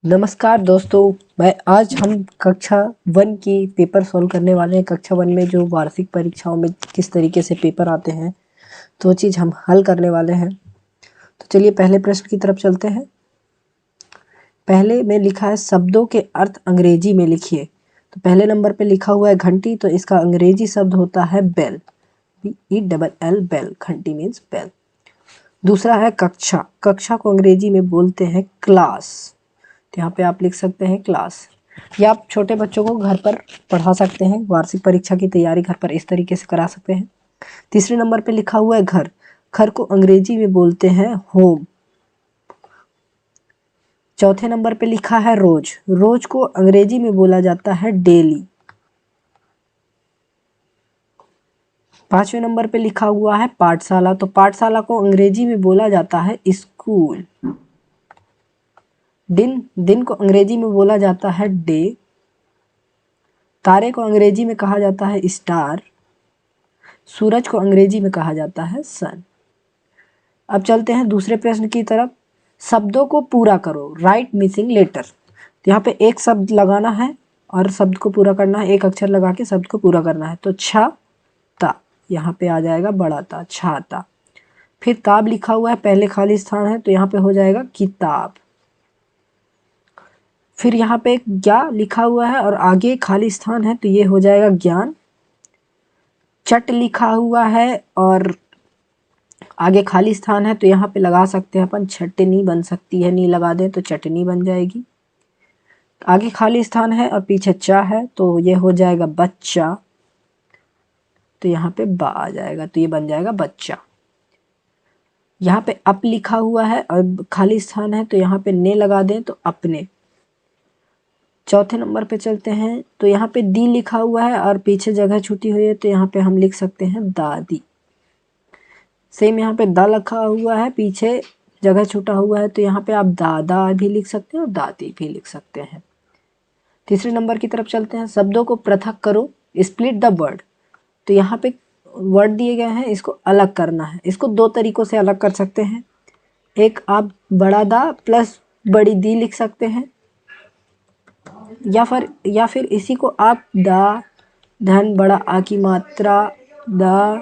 नमस्कार दोस्तों, आज हम कक्षा 1 की पेपर सॉल्व करने वाले हैं। कक्षा 1 में जो वार्षिक परीक्षाओं में किस तरीके से पेपर आते हैं तो वो चीज़ हम हल करने वाले हैं। तो चलिए पहले प्रश्न की तरफ चलते हैं। पहले में लिखा है शब्दों के अर्थ अंग्रेजी में लिखिए। तो पहले नंबर पे लिखा हुआ है घंटी, तो इसका अंग्रेजी शब्द होता है बेल, BELL बेल। घंटी मीन्स बेल। दूसरा है कक्षा, कक्षा को अंग्रेजी में बोलते हैं क्लास। तो यहाँ पे आप लिख सकते हैं क्लास। या आप छोटे बच्चों को घर पर पढ़ा सकते हैं, वार्षिक परीक्षा की तैयारी घर पर इस तरीके से करा सकते हैं। तीसरे नंबर पे लिखा हुआ है घर, घर को अंग्रेजी में बोलते हैं होम। चौथे नंबर पे लिखा है रोज, रोज को अंग्रेजी में बोला जाता है डेली। पांचवें नंबर पे लिखा हुआ है पाठशाला, तो पाठशाला को अंग्रेजी में बोला जाता है स्कूल। दिन, दिन को अंग्रेजी में बोला जाता है डे। तारे को अंग्रेजी में कहा जाता है स्टार। सूरज को अंग्रेजी में कहा जाता है सन। अब चलते हैं दूसरे प्रश्न की तरफ। शब्दों को पूरा करो, राइट मिसिंग लेटर। तो यहाँ पे एक शब्द लगाना है और शब्द को पूरा करना है, एक अक्षर लगा के शब्द को पूरा करना है। तो छाता, यहाँ पे आ जाएगा बड़ा ता, छाता। फिर ताब लिखा हुआ है, पहले खाली स्थान है तो यहाँ पे हो जाएगा किताब। फिर यहाँ पे ज्ञा लिखा हुआ है और आगे खाली स्थान है तो ये हो जाएगा ज्ञान। चट लिखा हुआ है और आगे खाली स्थान है तो यहाँ पे लगा सकते हैं अपन चटनी, बन सकती है, नी लगा दें तो चटनी बन जाएगी। आगे खाली स्थान है और पीछे चा है तो ये हो जाएगा बच्चा। तो यहाँ पे बा आ जाएगा तो ये बन जाएगा बच्चा। यहाँ पे अप लिखा हुआ है और खाली स्थान है तो यहाँ पे ने लगा दें तो अपने। चौथे नंबर पे चलते हैं तो यहाँ पे दी लिखा हुआ है और पीछे जगह छूटी हुई है तो यहाँ पे हम लिख सकते हैं दादी। सेम यहाँ पे दा लिखा हुआ है, पीछे जगह छूटा हुआ है तो यहाँ पे आप दादा भी लिख सकते हैं और दादी भी लिख सकते हैं। तीसरे नंबर की तरफ चलते हैं। शब्दों को पृथक करो, स्प्लिट द वर्ड। तो यहाँ पे वर्ड दिए गए हैं, इसको अलग करना है। इसको दो तरीकों से अलग कर सकते हैं। एक आप बड़ा दा प्लस बड़ी दी लिख सकते हैं, या फिर इसी को आप दा धन बड़ा आ की मात्रा, दा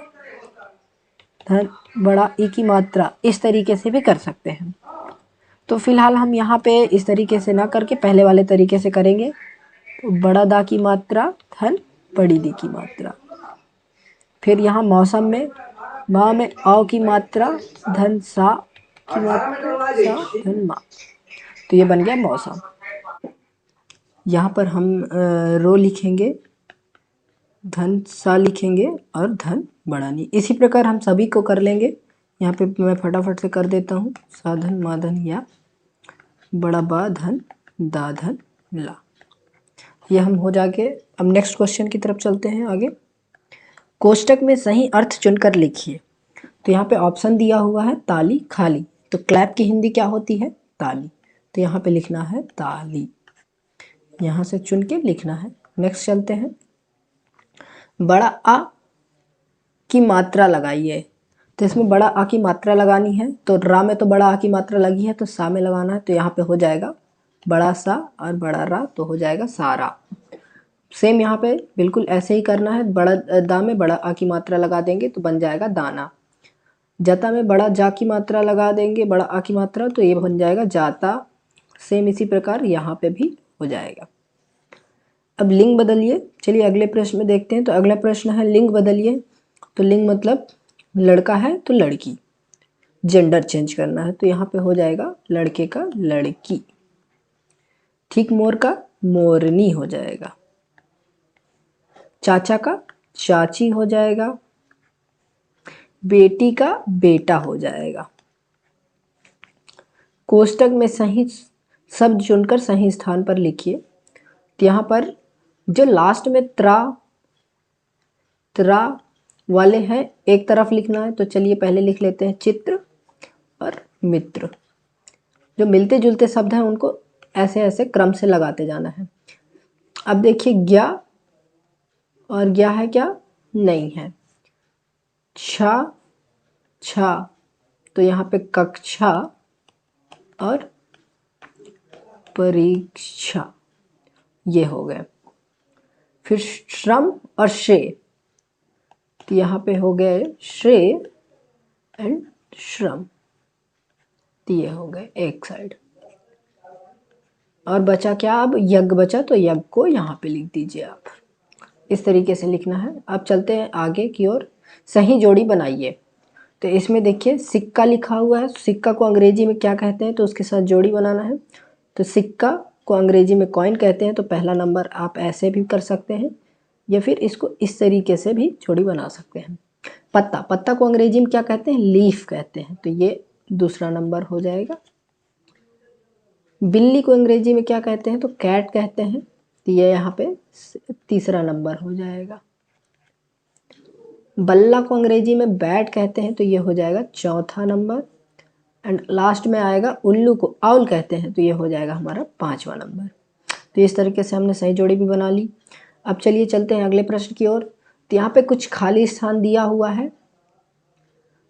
धन बड़ा ई की मात्रा, इस तरीके से भी कर सकते हैं। तो फिलहाल हम यहाँ पे इस तरीके से ना करके पहले वाले तरीके से करेंगे। तो बड़ा दा की मात्रा धन बड़ी दी की मात्रा। फिर यहाँ मौसम में माँ में आओ की मात्रा धन सा की मात्रा, सा धन माँ। तो ये बन गया मौसम। यहाँ पर हम रो लिखेंगे, धन सा लिखेंगे और धन बड़ा नी। इसी प्रकार हम सभी को कर लेंगे। यहाँ पे मैं फटाफट से कर देता हूँ। सा धन मा धन या, बड़ा बा धन दा धन ला। ये हम हो जाके अब नेक्स्ट क्वेश्चन की तरफ चलते हैं आगे। कोष्टक में सही अर्थ चुनकर लिखिए। तो यहाँ पे ऑप्शन दिया हुआ है ताली खाली। तो क्लैप की हिंदी क्या होती है? ताली। तो यहाँ पे लिखना है ताली, यहाँ से चुन के लिखना है। नेक्स्ट चलते हैं। बड़ा आ की मात्रा लगाइए। तो इसमें बड़ा आ की मात्रा लगानी है। तो रा में तो बड़ा आ की मात्रा लगी है तो सा में लगाना है। तो यहाँ पे हो जाएगा बड़ा सा और बड़ा रा, तो हो जाएगा सारा। सेम यहाँ पे बिल्कुल ऐसे ही करना है। बड़ा दा में बड़ा आ की मात्रा लगा देंगे तो बन जाएगा दाना। जता में बड़ा जा की मात्रा लगा देंगे, बड़ा आ की मात्रा, तो ये बन जाएगा जाता। सेम इसी प्रकार यहाँ पे भी हो जाएगा। अब लिंग बदलिए। चलिए अगले प्रश्न में देखते हैं। तो अगला प्रश्न है लिंग बदलिए। तो लिंग मतलब लड़का है तो लड़की, जेंडर चेंज करना है। तो यहाँ पे हो जाएगा लड़के का लड़की। ठीक मोर का मोरनी हो जाएगा। चाचा का चाची हो जाएगा। बेटी का बेटा हो जाएगा। कोष्टक में सही शब्द चुनकर सही स्थान पर लिखिए। तो यहाँ पर जो लास्ट में त्रा त्रा वाले हैं एक तरफ लिखना है। तो चलिए पहले लिख लेते हैं चित्र और मित्र। जो मिलते जुलते शब्द हैं उनको ऐसे ऐसे क्रम से लगाते जाना है। अब देखिए ज्ञा और ज्ञा है क्या? नहीं है। छा छा, तो यहाँ पे कक्षा और परीक्षा, ये हो गए। फिर श्रम और श्रेय, तो यहाँ पे हो गए श्रेय एंड श्रम, तो ये हो गए एक साइड। और बचा क्या, अब यज्ञ बचा, तो यज्ञ को यहाँ पे लिख दीजिए आप। इस तरीके से लिखना है। अब चलते हैं आगे की ओर। सही जोड़ी बनाइए। तो इसमें देखिए सिक्का लिखा हुआ है, सिक्का को अंग्रेजी में क्या कहते हैं, तो उसके साथ जोड़ी बनाना है। तो सिक्का को अंग्रेजी में कॉइन कहते हैं, तो पहला नंबर आप ऐसे भी कर सकते हैं या फिर इसको इस तरीके से भी जोड़ी बना सकते हैं। पत्ता, पत्ता को अंग्रेजी में क्या कहते हैं, लीफ कहते हैं, तो ये दूसरा नंबर हो जाएगा। बिल्ली को अंग्रेजी में क्या कहते हैं, तो कैट कहते हैं, तो ये यहाँ पे तीसरा नंबर हो जाएगा। बल्ला को अंग्रेजी में बैट कहते हैं, तो ये हो जाएगा चौथा नंबर। एंड लास्ट में आएगा उल्लू को आउल कहते हैं, तो ये हो जाएगा हमारा पांचवा नंबर। तो इस तरीके से हमने सही जोड़ी भी बना ली। अब चलिए चलते हैं अगले प्रश्न की ओर। तो यहाँ पे कुछ खाली स्थान दिया हुआ है,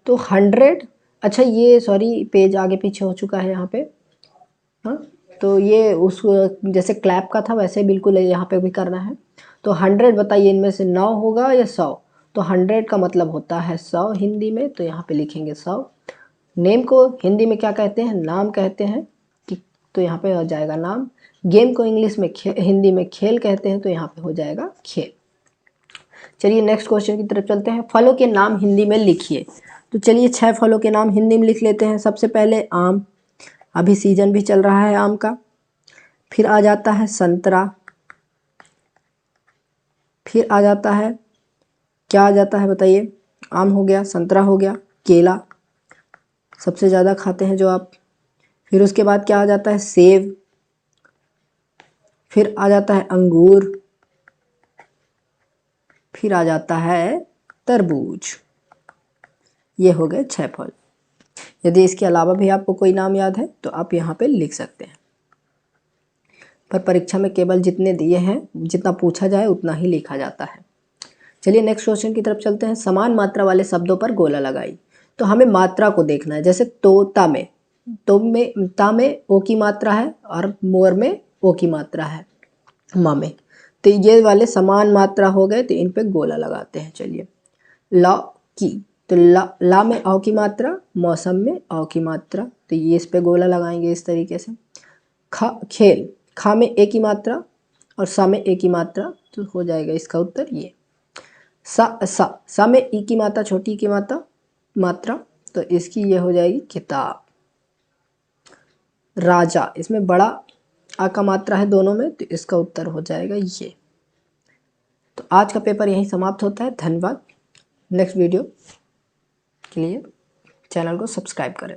तो 100, अच्छा ये सॉरी पेज आगे पीछे हो चुका है यहाँ पे। हाँ, तो ये उस जैसे क्लैप का था वैसे बिल्कुल यहाँ पे भी करना है। तो 100 बताइए इनमें से 9 होगा या 100, तो 100 का मतलब होता है 100 हिंदी में, तो यहाँ पे लिखेंगे 100। नेम को हिंदी में क्या कहते हैं, नाम कहते हैं, तो यहाँ पे हो जाएगा नाम। गेम को इंग्लिश में हिंदी में खेल कहते हैं, तो यहाँ पे हो जाएगा खेल। चलिए नेक्स्ट क्वेश्चन की तरफ चलते हैं। फलों के नाम हिंदी में लिखिए। तो चलिए 6 फलों के नाम हिंदी में लिख लेते हैं। सबसे पहले आम, अभी सीजन भी चल रहा है आम का। फिर आ जाता है संतरा, फिर आ जाता है, क्या आ जाता है बताइए, आम हो गया, संतरा हो गया, केला सबसे ज़्यादा खाते हैं जो आप। फिर उसके बाद क्या आ जाता है, सेब, फिर आ जाता है अंगूर, फिर आ जाता है तरबूज। ये हो गए 6 फल। यदि इसके अलावा भी आपको कोई नाम याद है तो आप यहाँ पे लिख सकते हैं, पर परीक्षा में केवल जितने दिए हैं, जितना पूछा जाए उतना ही लिखा जाता है। चलिए नेक्स्ट क्वेश्चन की तरफ चलते हैं। समान मात्रा वाले शब्दों पर गोला लगाई। तो हमें मात्रा को देखना है। जैसे तोता में, तो में ता में ओ की मात्रा है और मोर में ओ की मात्रा है, माँ में, तो ये वाले समान मात्रा हो गए, तो इन पे गोला लगाते हैं। चलिए ला की, तो ला में औ की मात्रा, मौसम में औ की मात्रा, तो ये इस पे गोला लगाएंगे इस तरीके से। खेल, खा में ए की मात्रा और सा में ए की मात्रा, तो हो जाएगा इसका उत्तर ये। सा में ई की मात्रा, छोटी की मात्रा, तो इसकी ये हो जाएगी किताब। राजा, इसमें बड़ा आ का मात्रा है दोनों में, तो इसका उत्तर हो जाएगा ये। तो आज का पेपर यहीं समाप्त होता है। धन्यवाद। नेक्स्ट वीडियो के लिए चैनल को सब्सक्राइब करें।